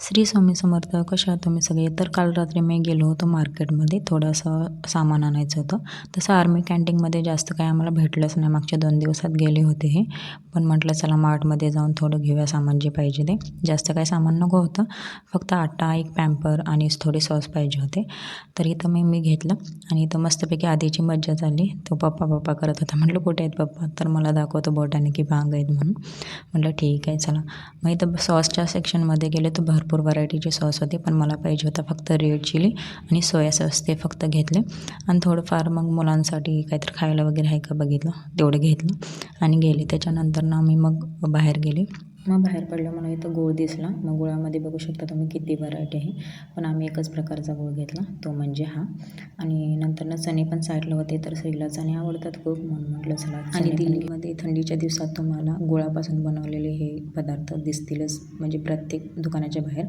श्री स्वामी समर्थ. कशा आहात तुम्ही सगळे? तर काल रात्री मी गेलो होतो मार्केटमध्ये, थोडंसं सामान आणायचं होतं. तसं आर्मी कॅन्टीनमध्ये जास्त काही आम्हाला भेटलंच नाही. मागच्या 2 दिवसात गेले होते हे. पण म्हटलं चला मार्टमध्ये जाऊन थोडं घेऊया सामान जे पाहिजे ते. जास्त काही सामान नको होतं. फक्त आटा, एक पॅम्पर आणि थोडे सॉस पाहिजे होते. तर इथं मी घेतलं आणि इथं मस्तपैकी आधीची मज्जा झाली. तो पप्पा करत होता. म्हटलं कुठे आहेत पप्पा? तर मला दाखवतो बोटाने की भांग आहेत म्हणून. म्हटलं ठीक आहे चला. मग इथं सॉसच्या सेक्शनमध्ये गेले तर भरपूर व्हरायटीचे सॉस होते, पण मला पाहिजे होता फक्त रेड चिली आणि सोया सॉस. ते फक्त घेतले आणि थोडंफार मग मुलांसाठी काहीतरी खायला वगैरे आहे का बघितलं, तेवढं घेतलं आणि गेले. त्याच्यानंतर ना मी मग बाहेर गेले. मग बाहेर पडलं मला इथं गूळ दिसला. मग गुळामध्ये बघू शकता तुम्ही किती व्हरायटी आहे, पण आम्ही एकच प्रकारचा गूळ घेतला, तो म्हणजे हा. आणि नंतर चणे पण साईडला होते, तर श्रीला चणे आवडतात खूप, म्हणून म्हटलं चला. आणि दिल्लीमध्ये थंडीच्या दिवसात तुम्हाला गुळापासून बनवलेले हे पदार्थ दिसतीलच, म्हणजे प्रत्येक दुकानाच्या बाहेर.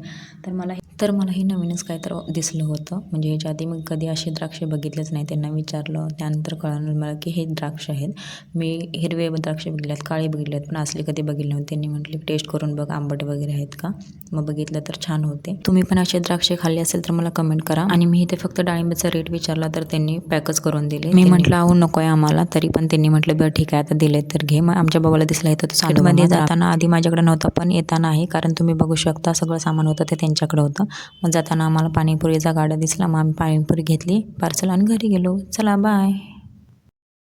तर मला हे नवीनच काय तर दिसलं होतं. म्हणजे ह्याच्या आधी मी कधी असे द्राक्ष बघितलेच नाही. त्यांना विचारलं, त्यानंतर कळलं मला की हे द्राक्ष आहेत. मी हिरवे द्राक्ष बघितलेत, काळे बघितलेत, पण असले कधी बघितले नव्हते. त्यांनी म्हटले टेस्ट करून बघ, आंबट वगैरे आहेत का? मग बघितलं तर छान होते. तुम्ही पण असे द्राक्ष खाल्ले असेल तर मला कमेंट करा. आणि मी इथे फक्त डाळिंबाचा रेट विचारला तर त्यांनी पॅकच करून दिले. मी म्हटलं अहो नको आहे आम्हाला, तरी पण त्यांनी म्हटलं बरं ठीक आहे आता दिले तर घे. मग आमच्या बाबाला दिसला येतं तो साठमध्ये जाताना आधी माझ्याकडे नव्हता, पण येताना आहे, कारण तुम्ही बघू शकता सगळं सामान होतं ते त्यांच्याकडे होतं. मग जाताना आम्हाला पाणीपुरीचा गाडा दिसला, मग आम्ही पाणीपुरी घेतली पार्सल आणि घरी गेलो. चला बाय.